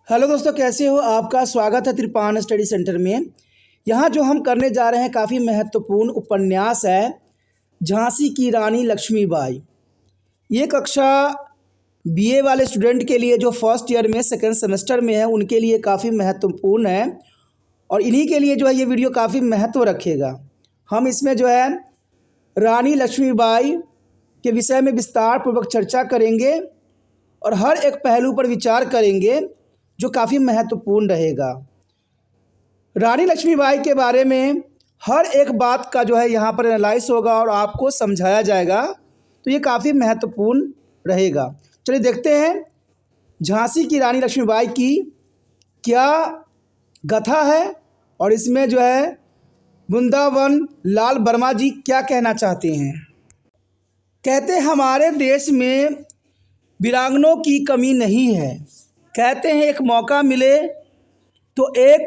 Hello दोस्तों, कैसे हो? आपका स्वागत है त्रिपान स्टडी सेंटर में। यहाँ जो हम करने जा रहे हैं काफ़ी महत्वपूर्ण उपन्यास है झांसी की रानी लक्ष्मीबाई। ये कक्षा बीए वाले स्टूडेंट के लिए जो फर्स्ट ईयर में सेकेंड सेमेस्टर में है उनके लिए काफ़ी महत्वपूर्ण है और इन्हीं के लिए जो है ये वीडियो काफ़ी महत्व रखेगा। हम इसमें जो है रानी लक्ष्मीबाई के विषय में विस्तार पूर्वक चर्चा करेंगे और हर एक पहलू पर विचार करेंगे जो काफ़ी महत्वपूर्ण रहेगा। रानी लक्ष्मीबाई के बारे में हर एक बात का जो है यहाँ पर एनालाइज होगा और आपको समझाया जाएगा, तो ये काफ़ी महत्वपूर्ण रहेगा। चलिए देखते हैं झांसी की रानी लक्ष्मीबाई की क्या गाथा है और इसमें जो है वृंदावन लाल वर्मा जी क्या कहना चाहते हैं। कहते हमारे देश में वीरांगनों की कमी नहीं है। कहते हैं एक मौका मिले तो एक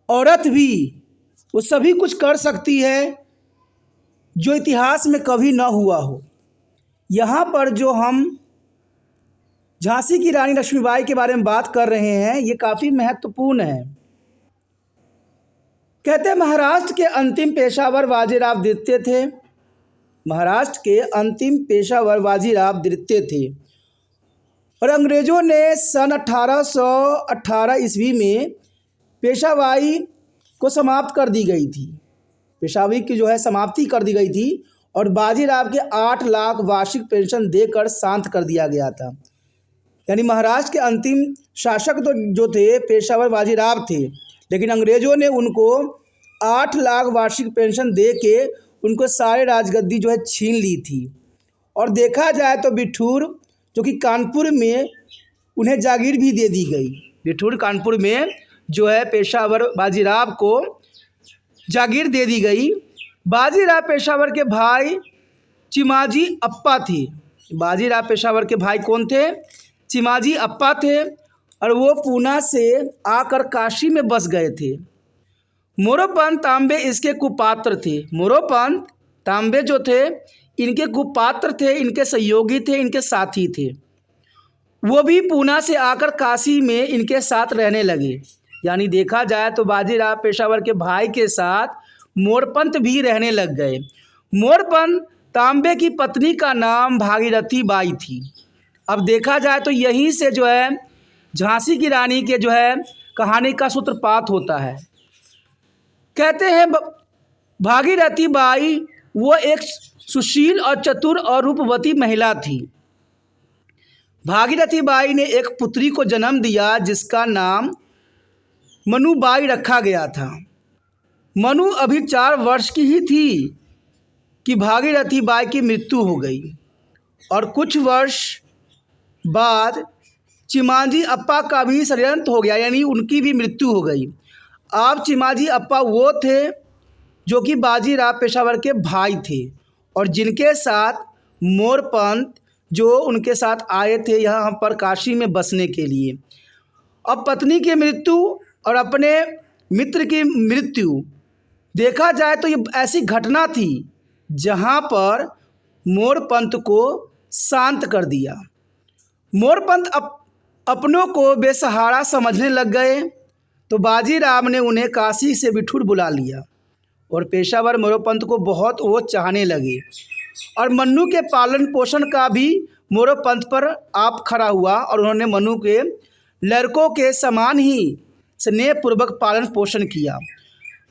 औरत भी वो सभी कुछ कर सकती है जो इतिहास में कभी ना हुआ हो। यहाँ पर जो हम झांसी की रानी लक्ष्मीबाई के बारे में बात कर रहे हैं ये काफ़ी महत्वपूर्ण है। कहते हैं महाराष्ट्र के अंतिम पेशावर बाजीराव द्वितीय थे। महाराष्ट्र के अंतिम पेशावर बाजीराव द्वितीय थे और अंग्रेज़ों ने सन 1818 ईस्वी में पेशवाई को समाप्त कर दी गई थी। पेशवाई की जो है समाप्ति कर दी गई थी और बाजीराव के 8 लाख वार्षिक पेंशन देकर शांत कर दिया गया था। यानी महाराष्ट्र के अंतिम शासक तो जो थे पेशवार बाजीराव थे, लेकिन अंग्रेज़ों ने उनको 8 लाख वार्षिक पेंशन दे के उनको सारे राजगद्दी जो है छीन ली थी। और देखा जाए तो बिठूर जो कि कानपुर में उन्हें जागीर भी दे दी गई। बिठूर कानपुर में जो है पेशावर बाजीराव को जागीर दे दी गई। बाजीराव पेशावर के भाई चिमाजी अप्पा थे। बाजीराव पेशावर के भाई कौन थे? चिमाजी अप्पा थे और वो पूना से आकर काशी में बस गए थे। मोरोपंत तांबे इसके कुपात्र थे। मोरोपंत तांबे जो थे इनके कुपात्र थे, इनके सहयोगी थे, इनके साथी थे। वो भी पूना से आकर काशी में इनके साथ रहने लगे। यानी देखा जाए तो बाजीराव पेशावर के भाई के साथ मोरपंत भी रहने लग गए। मोरपंत तांबे की पत्नी का नाम भागीरथी बाई थी। अब देखा जाए तो यहीं से जो है झांसी की रानी के जो है कहानी का सूत्रपात होता है। कहते हैं भागीरथी बाई वो एक सुशील और चतुर और रूपवती महिला थी। भागीरथी बाई ने एक पुत्री को जन्म दिया जिसका नाम मनुबाई रखा गया था। मनु अभी 4 वर्ष की ही थी कि भागीरथी बाई की मृत्यु हो गई और कुछ वर्ष बाद चिमाजी अप्पा का भी षड्यंत्र हो गया, यानी उनकी भी मृत्यु हो गई। अब चिमाजी अप्पा वो थे जो कि बाजीराव पेशावर के भाई थे और जिनके साथ मोरपंत जो उनके साथ आए थे यहाँ पर काशी में बसने के लिए। अब पत्नी की मृत्यु और अपने मित्र की मृत्यु, देखा जाए तो ये ऐसी घटना थी जहाँ पर मोरपंत को शांत कर दिया। मोरपंत अपनों को बेसहारा समझने लग गए तो बाजीराव ने उन्हें काशी से बिठूर बुला लिया और पेशावर मोरोपंत को बहुत वो चाहने लगे और मन्नू के पालन पोषण का भी मोरोपंत पर आप खड़ा हुआ और उन्होंने मन्नू के लड़कों के समान ही स्नेहपूर्वक पालन पोषण किया।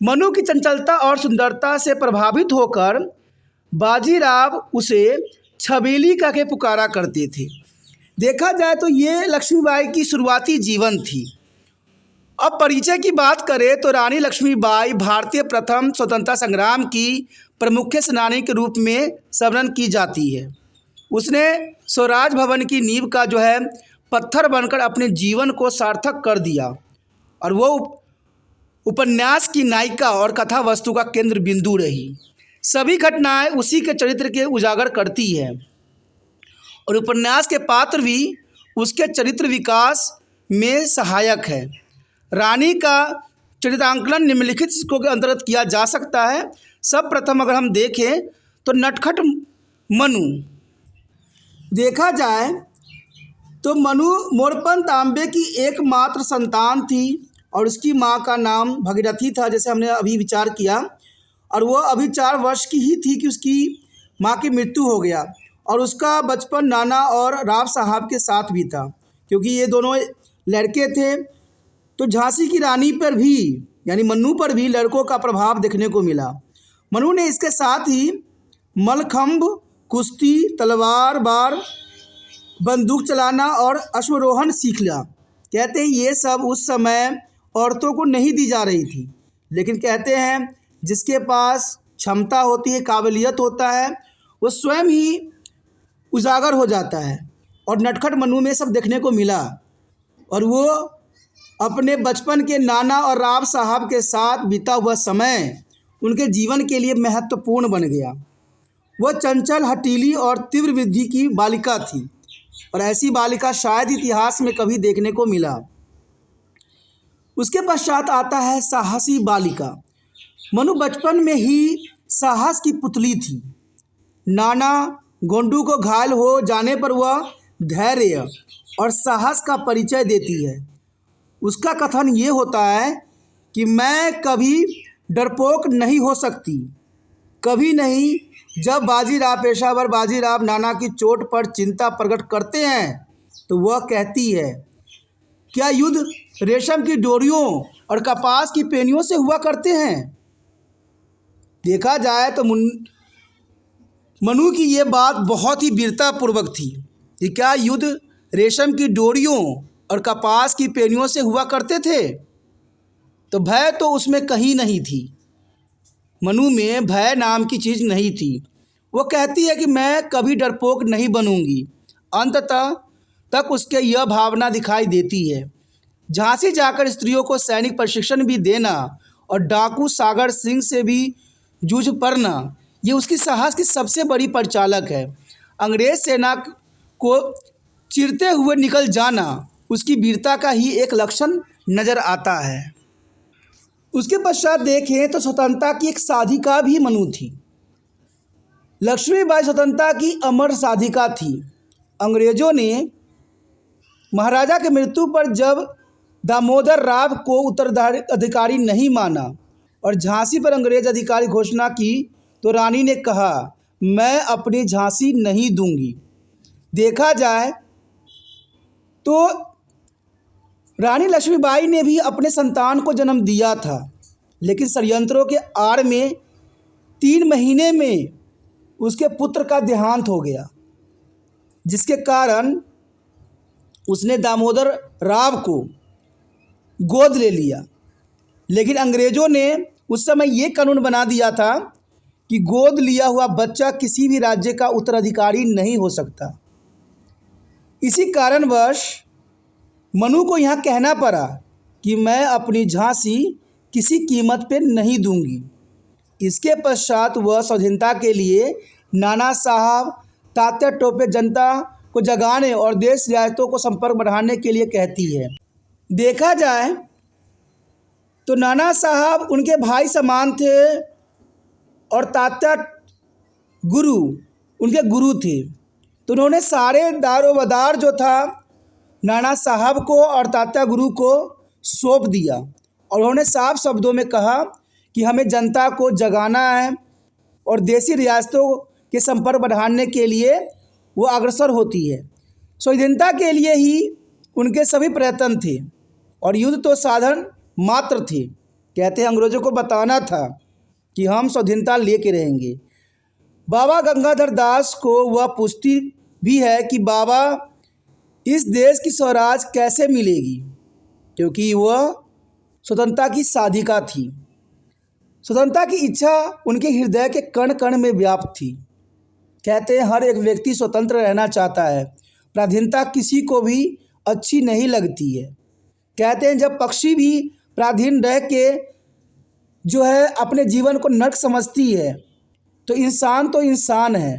मन्नू की चंचलता और सुंदरता से प्रभावित होकर बाजीराव उसे छबीली कह के पुकारा करते थे। देखा जाए तो ये लक्ष्मीबाई की शुरुआती जीवन थी। अब परिचय की बात करें तो रानी लक्ष्मीबाई भारतीय प्रथम स्वतंत्रता संग्राम की प्रमुख सेनानी के रूप में स्मरण की जाती है। उसने स्वराज भवन की नींव का जो है पत्थर बनकर अपने जीवन को सार्थक कर दिया और वो उपन्यास की नायिका और कथा वस्तु का केंद्र बिंदु रही। सभी घटनाएं उसी के चरित्र के उजागर करती है और उपन्यास के पात्र भी उसके चरित्र विकास में सहायक है। रानी का चरित्रांकन निम्नलिखित इसको के अंतर्गत किया जा सकता है। सब प्रथम अगर हम देखें तो नटखट मनु, देखा जाए तो मनु मोरपन तांबे की एकमात्र संतान थी और उसकी माँ का नाम भगीरथी था, जैसे हमने अभी विचार किया। और वह अभी 4 वर्ष की ही थी कि उसकी माँ की मृत्यु हो गया। और उसका बचपन नाना और राव साहब के साथ भी था, क्योंकि ये दोनों लड़के थे। तो झांसी की रानी पर भी यानी मन्नू पर भी लड़कों का प्रभाव देखने को मिला। मनु ने इसके साथ ही मलखंभ, कुश्ती, तलवारबार, बंदूक चलाना और अश्वारोहण सीख लिया। कहते हैं ये सब उस समय औरतों को नहीं दी जा रही थी, लेकिन कहते हैं जिसके पास क्षमता होती है, काबिलियत होता है, वो स्वयं ही उजागर हो जाता है। और नटखट मनु में सब देखने को मिला और वो अपने बचपन के नाना और राव साहब के साथ बीता हुआ समय उनके जीवन के लिए महत्वपूर्ण बन गया। वह चंचल, हठीली और तीव्र बुद्धि की बालिका थी और ऐसी बालिका शायद इतिहास में कभी देखने को मिला। उसके पश्चात आता है साहसी बालिका। मनु बचपन में ही साहस की पुतली थी। नाना गोंडू को घायल हो जाने पर वह धैर्य और साहस का परिचय देती है। उसका कथन ये होता है कि मैं कभी डरपोक नहीं हो सकती, कभी नहीं। जब बाजीराव, पेशावर बाजीराव नाना की चोट पर चिंता प्रकट करते हैं तो वह कहती है, क्या युद्ध रेशम की डोरियों और कपास की पेनियों से हुआ करते हैं? देखा जाए तो मनु की ये बात बहुत ही वीरतापूर्वक थी कि क्या युद्ध रेशम की डोरियों और कपास की पेनियों से हुआ करते थे? तो भय तो उसमें कहीं नहीं थी। मनु में भय नाम की चीज़ नहीं थी। वो कहती है कि मैं कभी डरपोक नहीं बनूंगी। अंततः तक उसके यह भावना दिखाई देती है। झांसी जाकर स्त्रियों को सैनिक प्रशिक्षण भी देना और डाकू सागर सिंह से भी जूझ पड़ना, ये उसकी साहस की सबसे बड़ी परिचालक है। अंग्रेज सेना को चिरते हुए निकल जाना उसकी वीरता का ही एक लक्षण नज़र आता है। उसके पश्चात देखें तो स्वतंत्रता की एक साधिका भी मनु थी। लक्ष्मीबाई स्वतंत्रता की अमर साधिका थी। अंग्रेज़ों ने महाराजा की मृत्यु पर जब दामोदर राव को उत्तराधिकारी नहीं माना और झांसी पर अंग्रेज अधिकारी घोषणा की तो रानी ने कहा, मैं अपनी झांसी नहीं दूंगी। देखा जाए तो रानी लक्ष्मीबाई ने भी अपने संतान को जन्म दिया था, लेकिन षड्यंत्रों के आड़ में 3 महीने में उसके पुत्र का देहांत हो गया, जिसके कारण उसने दामोदर राव को गोद ले लिया। लेकिन अंग्रेज़ों ने उस समय ये कानून बना दिया था कि गोद लिया हुआ बच्चा किसी भी राज्य का उत्तराधिकारी नहीं हो सकता। इसी कारणवश मनु को यहाँ कहना पड़ा कि मैं अपनी झांसी किसी कीमत पे नहीं दूंगी। इसके पश्चात वह स्वाधीनता के लिए नाना साहब, तात्या टोपे जनता को जगाने और देश रियासतों को संपर्क बढ़ाने के लिए कहती है। देखा जाए तो नाना साहब उनके भाई समान थे और तात्या गुरु उनके गुरु थे। तो उन्होंने सारे दारोमदार जो था नाना साहब को और तात्या गुरु को सौंप दिया और उन्होंने साफ शब्दों में कहा कि हमें जनता को जगाना है और देशी रियासतों के संपर्क बढ़ाने के लिए वो अग्रसर होती है। स्वाधीनता के लिए ही उनके सभी प्रयत्न थे और युद्ध तो साधन मात्र थे। कहते हैं अंग्रेज़ों को बताना था कि हम स्वाधीनता लेके रहेंगे। बाबा गंगाधर दास को वह पूछती भी है कि बाबा इस देश की स्वराज कैसे मिलेगी, क्योंकि वह स्वतंत्रता की साधिका थी। स्वतंत्रता की इच्छा उनके हृदय के कण कण में व्याप्त थी। कहते हैं हर एक व्यक्ति स्वतंत्र रहना चाहता है, पराधीनता किसी को भी अच्छी नहीं लगती है। कहते हैं जब पक्षी भी पराधीन रह के जो है अपने जीवन को नर्क समझती है तो इंसान है।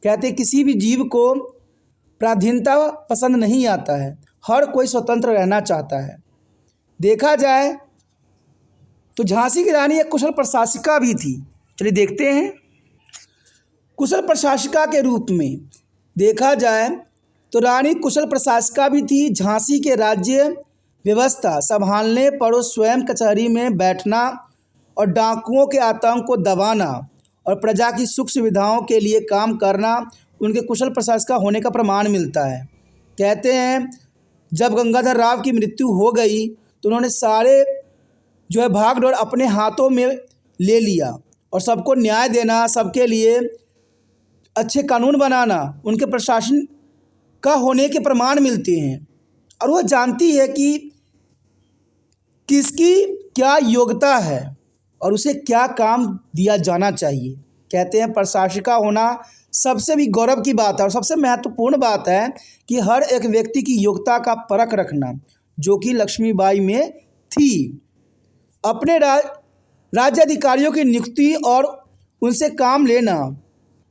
कहते हैं किसी भी जीव को पराधीनता पसंद नहीं आता है, हर कोई स्वतंत्र रहना चाहता है। देखा जाए तो झांसी की रानी एक कुशल प्रशासिका भी थी। चलिए देखते हैं। कुशल प्रशासिका के रूप में देखा जाए तो रानी कुशल प्रशासिका भी थी। झांसी के राज्य व्यवस्था संभालने पर वो स्वयं कचहरी में बैठना और डाकुओं के आतंक को दबाना और प्रजा की सुख सुविधाओं के लिए काम करना उनके कुशल प्रशासिका होने का प्रमाण मिलता है। कहते हैं जब गंगाधर राव की मृत्यु हो गई तो उन्होंने सारे जो है भागदौड़ अपने हाथों में ले लिया और सबको न्याय देना, सबके लिए अच्छे कानून बनाना उनके प्रशासन का होने के प्रमाण मिलते हैं। और वह जानती है कि किसकी क्या योग्यता है और उसे क्या काम दिया जाना चाहिए। कहते हैं प्रशासिका होना सबसे भी गौरव की बात है और सबसे महत्वपूर्ण बात है कि हर एक व्यक्ति की योग्यता का परख रखना, जो कि लक्ष्मीबाई में थी। अपने राज्य अधिकारियों की नियुक्ति और उनसे काम लेना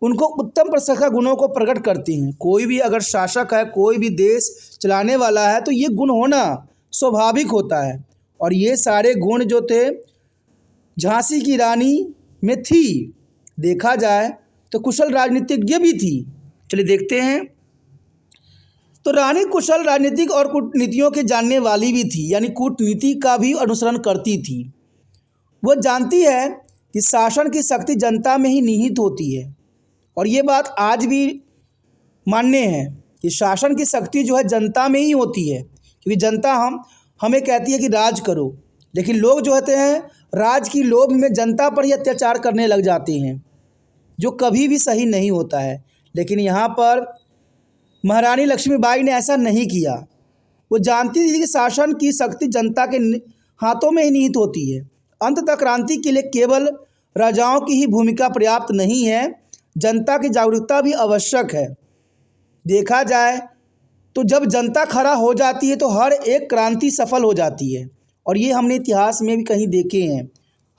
उनको उत्तम प्रशासक गुणों को प्रकट करती हैं। कोई भी अगर शासक है, कोई भी देश चलाने वाला है तो ये गुण होना स्वाभाविक होता है। और ये सारे गुण जो थे झांसी की रानी में थी। देखा जाए तो कुशल राजनीतिज्ञ भी थी। चलिए देखते हैं। तो रानी कुशल राजनीतिक और कूटनीतियों के जानने वाली भी थी, यानी कूटनीति का भी अनुसरण करती थी। वो जानती है कि शासन की शक्ति जनता में ही निहित होती है और ये बात आज भी मान्य है कि शासन की शक्ति जो है जनता में ही होती है, क्योंकि जनता हमें कहती है कि राज करो, लेकिन लोग जो होते हैं राज की लोभ में जनता पर ही अत्याचार करने लग जाते हैं, जो कभी भी सही नहीं होता है। लेकिन यहाँ पर महारानी लक्ष्मीबाई ने ऐसा नहीं किया। वो जानती थी कि शासन की शक्ति जनता के हाथों में ही निहित होती है। अंततः क्रांति के लिए केवल राजाओं की ही भूमिका पर्याप्त नहीं है, जनता की जागरूकता भी आवश्यक है। देखा जाए तो जब जनता खड़ा हो जाती है तो हर एक क्रांति सफल हो जाती है। और ये हमने इतिहास में भी कहीं देखे हैं,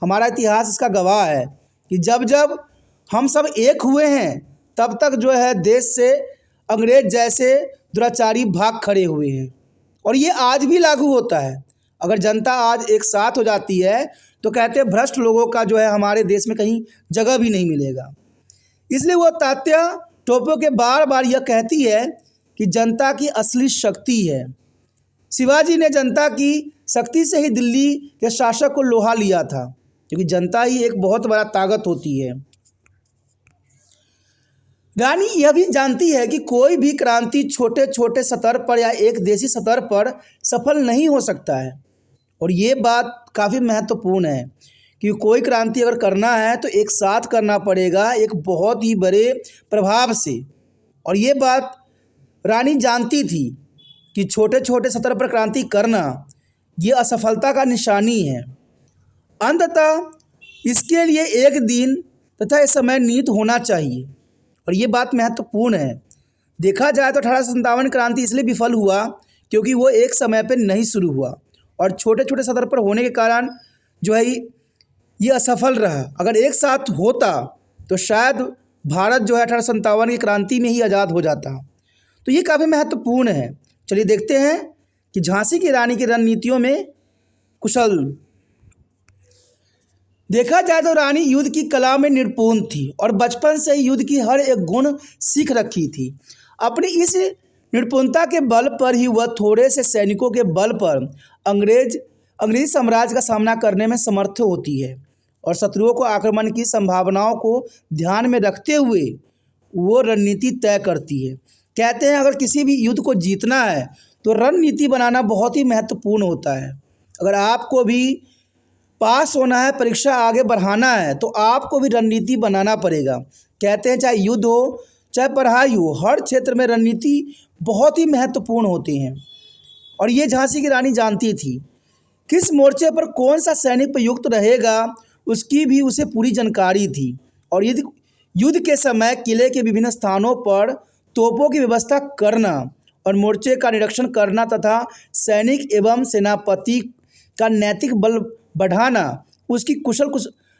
हमारा इतिहास इसका गवाह है कि जब जब हम सब एक हुए हैं तब तक जो है देश से अंग्रेज जैसे दुराचारी भाग खड़े हुए हैं। और ये आज भी लागू होता है। अगर जनता आज एक साथ हो जाती है तो कहते हैं भ्रष्ट लोगों का जो है हमारे देश में कहीं जगह भी नहीं मिलेगा। इसलिए वो तात्या टोपे के बार बार यह कहती है कि जनता की असली शक्ति है। शिवाजी ने जनता की शक्ति से ही दिल्ली के शासक को लोहा लिया था, क्योंकि जनता ही एक बहुत बड़ा ताकत होती है। रानी यह भी जानती है कि कोई भी क्रांति छोटे छोटे स्तर पर या एक देशी स्तर पर सफल नहीं हो सकता है। और ये बात काफ़ी महत्वपूर्ण है कि कोई क्रांति अगर करना है तो एक साथ करना पड़ेगा, एक बहुत ही बड़े प्रभाव से। और ये बात रानी जानती थी कि छोटे छोटे स्तर पर क्रांति करना ये असफलता का निशानी है। अंततः इसके लिए एक दिन तथा एक समय निहित होना चाहिए। और ये बात महत्वपूर्ण है। देखा जाए तो 1857 क्रांति इसलिए विफल हुआ क्योंकि वो एक समय पर नहीं शुरू हुआ और छोटे छोटे स्तर पर होने के कारण जो है ये असफल रहा। अगर एक साथ होता तो शायद भारत जो है 1857 की क्रांति में ही आज़ाद हो जाता। तो ये काफ़ी महत्वपूर्ण है। चलिए देखते हैं कि झांसी की रानी की रणनीतियों में कुशल। देखा जाए तो रानी युद्ध की कला में निपुण थी और बचपन से ही युद्ध की हर एक गुण सीख रखी थी। अपनी इस निपुणता के बल पर ही वह थोड़े से सैनिकों के बल पर अंग्रेजी साम्राज्य का सामना करने में समर्थ होती है और शत्रुओं को आक्रमण की संभावनाओं को ध्यान में रखते हुए वो रणनीति तय करती है। कहते हैं अगर किसी भी युद्ध को जीतना है तो रणनीति बनाना बहुत ही महत्वपूर्ण होता है। अगर आपको भी पास होना है, परीक्षा आगे बढ़ाना है, तो आपको भी रणनीति बनाना पड़ेगा। कहते हैं चाहे युद्ध हो चाहे पढ़ाई हो, हर क्षेत्र में रणनीति बहुत ही महत्वपूर्ण होती हैं। और ये झांसी की रानी जानती थी किस मोर्चे पर कौन सा सैनिक प्रयुक्त रहेगा, उसकी भी उसे पूरी जानकारी थी। और युद्ध के समय किले के विभिन्न स्थानों पर तोपों की व्यवस्था करना और मोर्चे का निरीक्षण करना तथा सैनिक एवं सेनापति का नैतिक बल बढ़ाना उसकी जो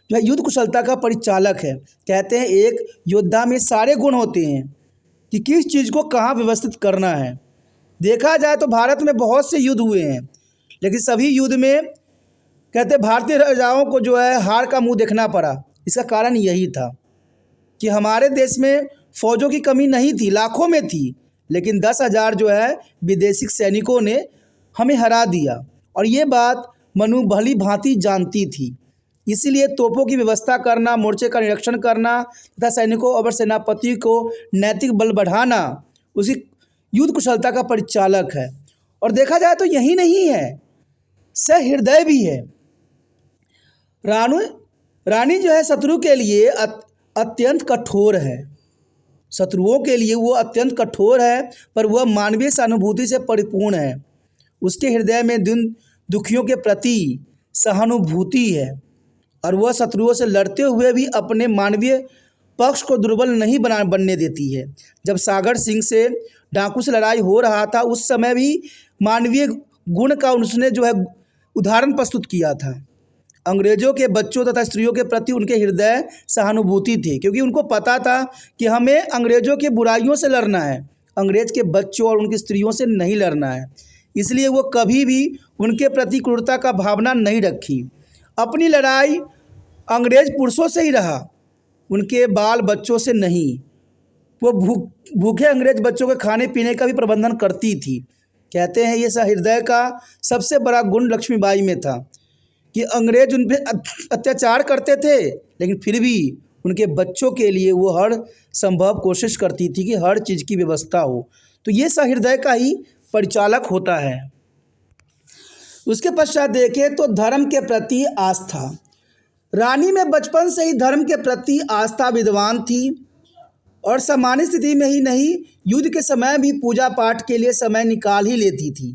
है युद्ध कुशलता का परिचालक है। कहते हैं एक योद्धा में सारे गुण होते हैं कि किस चीज़ को कहाँ व्यवस्थित करना है। देखा जाए तो भारत में बहुत से युद्ध हुए हैं, लेकिन सभी युद्ध में कहते भारतीय राजाओं को जो है हार का मुंह देखना पड़ा। इसका कारण यही था कि हमारे देश में फ़ौजों की कमी नहीं थी, लाखों में थी, लेकिन 10,000 जो है विदेशी सैनिकों ने हमें हरा दिया। और ये बात मनु भली भांति जानती थी। इसीलिए तोपों की व्यवस्था करना, मोर्चे का निरीक्षण करना तथा सैनिकों और सेनापति को नैतिक बल बढ़ाना उसकी युद्ध कुशलता का परिचालक है। और देखा जाए तो यही नहीं है, सहृदय भी है। रानी जो है शत्रु के लिए अत्यंत कठोर है। शत्रुओं के लिए वो अत्यंत कठोर है, पर वह मानवीय सहानुभूति से परिपूर्ण है। उसके हृदय में दुखियों के प्रति सहानुभूति है और वह शत्रुओं से लड़ते हुए भी अपने मानवीय पक्ष को दुर्बल नहीं बनने देती है। जब सागर सिंह से डाकू से लड़ाई हो रहा था, उस समय भी मानवीय गुण का उसने जो है उदाहरण प्रस्तुत किया था। अंग्रेजों के बच्चों तथा स्त्रियों के प्रति उनके हृदय सहानुभूति थे, क्योंकि उनको पता था कि हमें अंग्रेजों के बुराइयों से लड़ना है, अंग्रेज के बच्चों और उनकी स्त्रियों से नहीं लड़ना है। इसलिए वो कभी भी उनके प्रति क्रूरता का भावना नहीं रखी। अपनी लड़ाई अंग्रेज पुरुषों से ही रहा, उनके बाल बच्चों से नहीं। वो भूखे अंग्रेज बच्चों के खाने पीने का भी प्रबंधन करती थी। कहते हैं ये सहृदय का सबसे बड़ा गुण लक्ष्मीबाई में था कि अंग्रेज उन पर अत्याचार करते थे, लेकिन फिर भी उनके बच्चों के लिए वो हर संभव कोशिश करती थी कि हर चीज़ की व्यवस्था हो। तो ये सहृदय का ही परिचालक होता है। उसके पश्चात देखें तो धर्म के प्रति आस्था। रानी में बचपन से ही धर्म के प्रति आस्था विद्वान थी और सामान्य स्थिति में ही नहीं, युद्ध के समय भी पूजा पाठ के लिए समय निकाल ही लेती थी,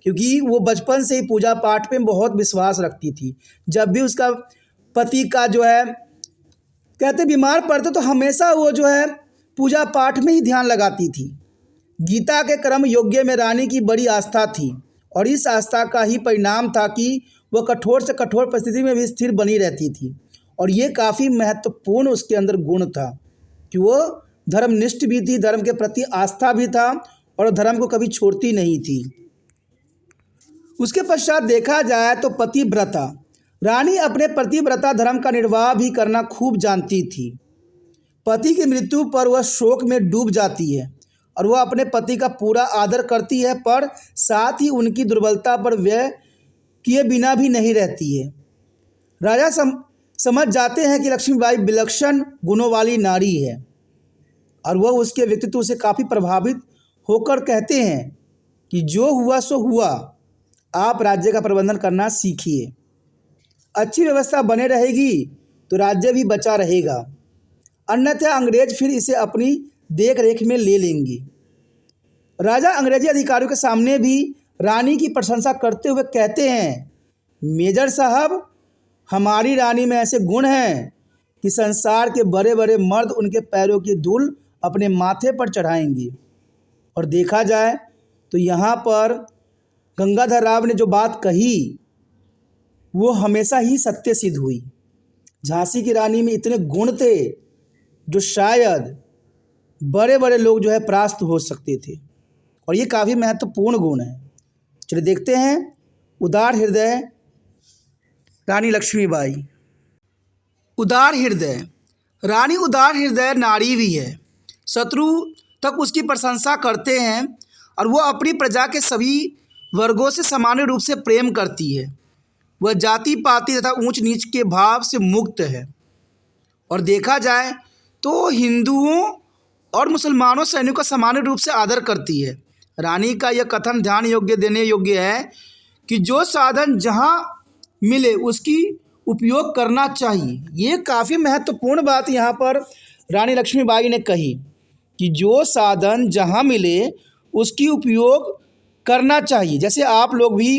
क्योंकि वो बचपन से ही पूजा पाठ पे बहुत विश्वास रखती थी। जब भी उसका पति का जो है कहते बीमार पड़ते तो हमेशा वो जो है पूजा पाठ में ही ध्यान लगाती थी। गीता के कर्म योग्य में रानी की बड़ी आस्था थी और इस आस्था का ही परिणाम था कि वह कठोर से कठोर परिस्थिति में भी स्थिर बनी रहती थी। और ये काफ़ी महत्वपूर्ण उसके अंदर गुण था कि वो धर्मनिष्ठ भी थी, धर्म के प्रति आस्था भी था और धर्म को कभी छोड़ती नहीं थी। उसके पश्चात देखा जाए तो पतिव्रता। रानी अपने पतिव्रता धर्म का निर्वाह भी करना खूब जानती थी। पति की मृत्यु पर वह शोक में डूब जाती है और वह अपने पति का पूरा आदर करती है, पर साथ ही उनकी दुर्बलता पर व्यय किए बिना भी नहीं रहती है। राजा समझ जाते हैं कि लक्ष्मीबाई विलक्षण गुणों वाली नारी है और वह उसके व्यक्तित्व से काफ़ी प्रभावित होकर कहते हैं कि जो हुआ सो हुआ, आप राज्य का प्रबंधन करना सीखिए। अच्छी व्यवस्था बने रहेगी तो राज्य भी बचा रहेगा, अन्यथा अंग्रेज फिर इसे अपनी देख रेख में ले लेंगे। राजा अंग्रेजी अधिकारियों के सामने भी रानी की प्रशंसा करते हुए कहते हैं, मेजर साहब, हमारी रानी में ऐसे गुण हैं कि संसार के बड़े बड़े मर्द उनके पैरों की धूल अपने माथे पर चढ़ाएंगे। और देखा जाए तो यहाँ पर गंगाधर राव ने जो बात कही वो हमेशा ही सत्य सिद्ध हुई। झांसी की रानी में इतने गुण थे जो शायद बड़े बड़े लोग जो है परास्त हो सकते थे, और ये काफ़ी महत्वपूर्ण गुण है। चलिए देखते हैं उदार हृदय रानी लक्ष्मीबाई। उदार हृदय। रानी उदार हृदय नारी भी है। शत्रु तक उसकी प्रशंसा करते हैं और वो अपनी प्रजा के सभी वर्गों से सामान्य रूप से प्रेम करती है। वह जाति पाति तथा ऊंच नीच के भाव से मुक्त है। और देखा जाए तो हिंदुओं और मुसलमानों सैनिकों का सामान्य रूप से आदर करती है। रानी का यह कथन ध्यान योग्य देने योग्य है कि जो साधन जहाँ मिले उसकी उपयोग करना चाहिए। ये काफ़ी महत्वपूर्ण बात यहाँ पर रानी लक्ष्मीबाई ने कही कि जो साधन जहाँ मिले उसकी उपयोग करना चाहिए। जैसे आप लोग भी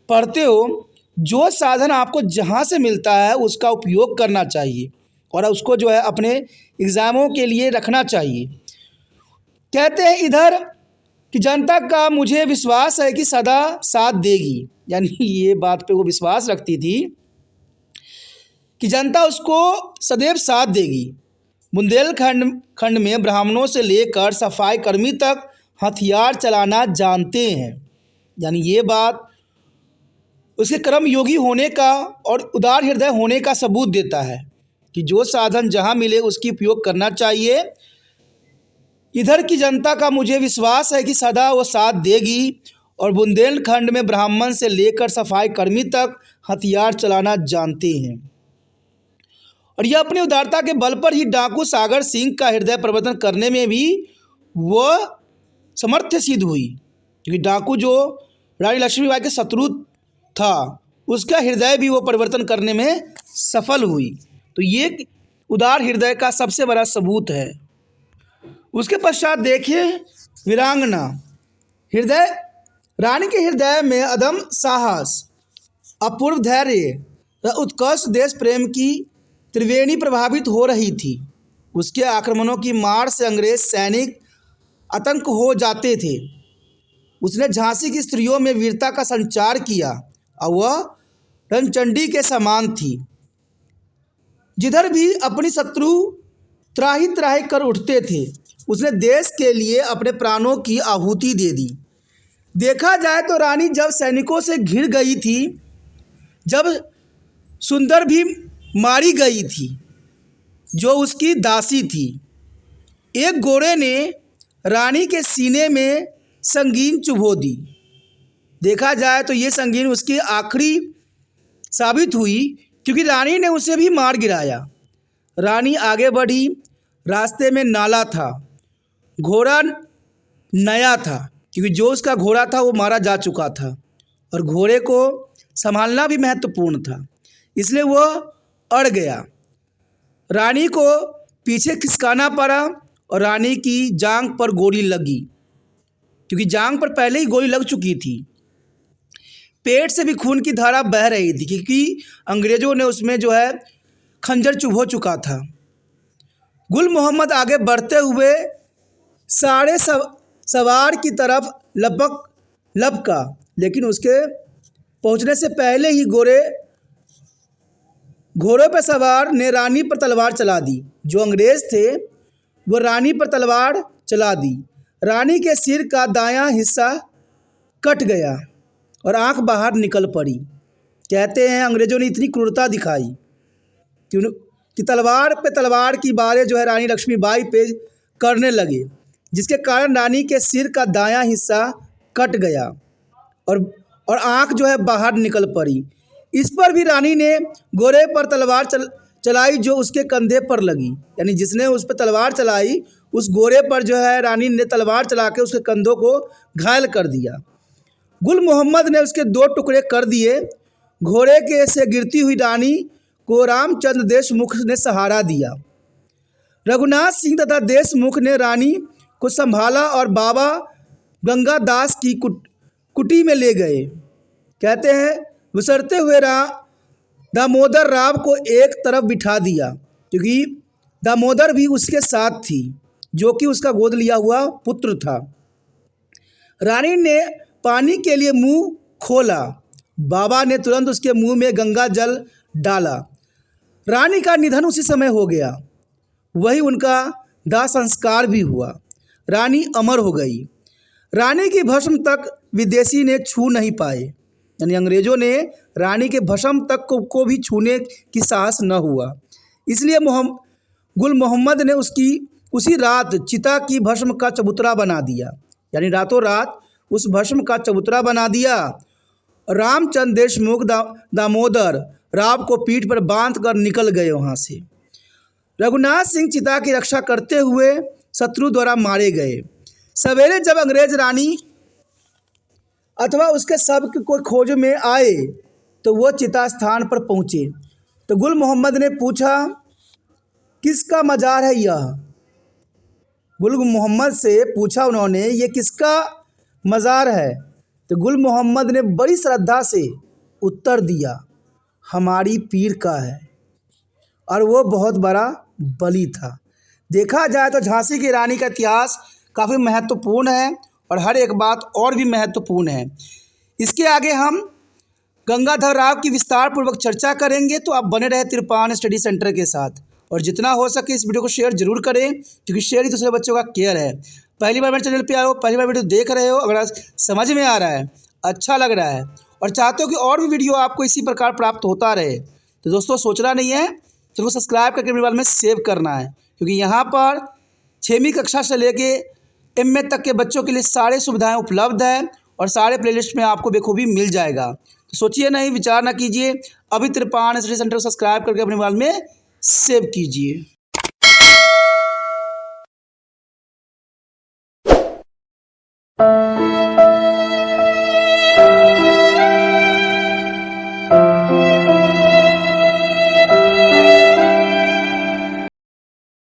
पढ़ते हो, जो साधन आपको जहाँ से मिलता है उसका उपयोग करना चाहिए और उसको जो है अपने एग्ज़ामों के लिए रखना चाहिए। कहते हैं इधर कि जनता का मुझे विश्वास है कि सदा साथ देगी, यानी ये बात पे वो विश्वास रखती थी कि जनता उसको सदैव साथ देगी। बुंदेलखंड में ब्राह्मणों से लेकर सफाई कर्मी तक हथियार चलाना जानते हैं, यानी ये बात उसके कर्म योगी होने का और उदार हृदय होने का सबूत देता है कि जो साधन जहाँ मिले उसकी उपयोग करना चाहिए। इधर की जनता का मुझे विश्वास है कि सदा वो साथ देगी और बुंदेलखंड में ब्राह्मण से लेकर सफाई कर्मी तक हथियार चलाना जानते हैं और यह अपनी उदारता के बल पर ही डाकू सागर सिंह का हृदय परिवर्तन करने में भी वह समर्थ सिद्ध हुई, क्योंकि डाकू जो रानी लक्ष्मीबाई के शत्रु था उसका हृदय भी वो परिवर्तन करने में सफल हुई। तो ये उदार हृदय का सबसे बड़ा सबूत है। उसके पश्चात देखिए वीरांगना। हृदय रानी के हृदय में अदम साहस, अपूर्व धैर्य तथा उत्कृष्ट देश प्रेम की त्रिवेणी प्रभावित हो रही थी। उसके आक्रमणों की मार से अंग्रेज सैनिक आतंक हो जाते थे। उसने झांसी की स्त्रियों में वीरता का संचार किया और वह रणचंडी के समान थी। जिधर भी अपनी शत्रु त्राही त्राही कर उठते थे उसने देश के लिए अपने प्राणों की आहुति दे दी। देखा जाए तो रानी जब सैनिकों से घिर गई थी, जब सुंदर भी मारी गई थी जो उसकी दासी थी, एक गोरे ने रानी के सीने में संगीन चुभो दी। देखा जाए तो ये संगीन उसकी आखिरी साबित हुई, क्योंकि रानी ने उसे भी मार गिराया। रानी आगे बढ़ी। रास्ते में नाला था। घोड़ा नया था, क्योंकि जो उसका घोड़ा था वो मारा जा चुका था और घोड़े को संभालना भी महत्वपूर्ण था, इसलिए वह अड़ गया। रानी को पीछे खिसकाना पड़ा और रानी की जांघ पर गोली लगी, क्योंकि जांघ पर पहले ही गोली लग चुकी थी। पेट से भी खून की धारा बह रही थी, क्योंकि अंग्रेज़ों ने उसमें जो है खंजर चुभो चुका था। गुल मोहम्मद आगे बढ़ते हुए साढ़े सवार की तरफ लपका, लेकिन उसके पहुंचने से पहले ही घोड़े पर सवार ने रानी पर तलवार चला दी। जो अंग्रेज़ थे वो रानी पर तलवार चला दी। रानी के सिर का दायां हिस्सा कट गया और आंख बाहर निकल पड़ी। कहते हैं अंग्रेज़ों ने इतनी क्रूरता दिखाई कि तलवार पे तलवार की बारें जो है रानी लक्ष्मीबाई पे करने लगे, जिसके कारण रानी के सिर का दायां हिस्सा कट गया और आंख जो है बाहर निकल पड़ी। इस पर भी रानी ने घोड़े पर तलवार चलाई जो उसके कंधे पर लगी, यानी जिसने उस पर तलवार चलाई उस घोड़े पर जो है रानी ने तलवार चला के उसके कंधों को घायल कर दिया। गुल मोहम्मद ने उसके 2 टुकड़े कर दिए। घोड़े के से गिरती हुई रानी को रामचंद्र देशमुख ने सहारा दिया। रघुनाथ सिंह तथा देशमुख ने रानी को संभाला और बाबा गंगादास की कुटी में ले गए। कहते हैं गुजरते हुए दामोदर राव को एक तरफ बिठा दिया, क्योंकि दामोदर भी उसके साथ थी, जो कि उसका गोद लिया हुआ पुत्र था। रानी ने पानी के लिए मुंह खोला। बाबा ने तुरंत उसके मुंह में गंगा जल डाला। रानी का निधन उसी समय हो गया। वही उनका दाह संस्कार भी हुआ। रानी अमर हो गई। रानी की भस्म तक विदेशी ने छू नहीं पाए, यानी अंग्रेज़ों ने रानी के भस्म तक को भी छूने की साहस न हुआ। इसलिए गुल मोहम्मद ने उसी रात चिता की भस्म का चबूतरा बना दिया, यानी रातों रात उस भस्म का चबूतरा बना दिया। रामचंद्र देशमुख दामोदर राव को पीठ पर बांध कर निकल गए वहाँ से। रघुनाथ सिंह चिता की रक्षा करते हुए शत्रु द्वारा मारे गए। सवेरे जब अंग्रेज रानी अथवा उसके शव को खोज में आए तो वो चिता स्थान पर पहुँचे तो गुल मोहम्मद ने पूछा, किसका मज़ार है यह? गुल मोहम्मद से पूछा उन्होंने, ये किसका मज़ार है? तो गुल मोहम्मद ने बड़ी श्रद्धा से उत्तर दिया, हमारी पीर का है। और वो बहुत बड़ा बलि था। देखा जाए तो झांसी की रानी का इतिहास काफ़ी महत्वपूर्ण है और हर एक बात और भी महत्वपूर्ण है। इसके आगे हम गंगाधर राव की विस्तार पूर्वक चर्चा करेंगे, तो आप बने रहे तिरपान स्टडी सेंटर के साथ और जितना हो सके इस वीडियो को शेयर जरूर करें, क्योंकि शेयर ही दूसरे बच्चों का केयर है। पहली बार मेरे चैनल पे आए हो, पहली बार वीडियो देख रहे हो, अगर समझ में आ रहा है, अच्छा लग रहा है और चाहते हो कि और भी वीडियो आपको इसी प्रकार प्राप्त होता रहे, तो दोस्तों सोचना नहीं है, चलो सब्सक्राइब करके मेरे बारे में सेव करना है, क्योंकि यहाँ पर 6वीं कक्षा से लेके MA तक के बच्चों के लिए सारे सुविधाएं उपलब्ध है और सारे प्लेलिस्ट में आपको बेखूबी मिल जाएगा। तो सोचिए नहीं, विचार ना कीजिए, अभी त्रिपाण स्टडी सेंटर को सब्सक्राइब करके अपने मोबाइल में सेव कीजिए।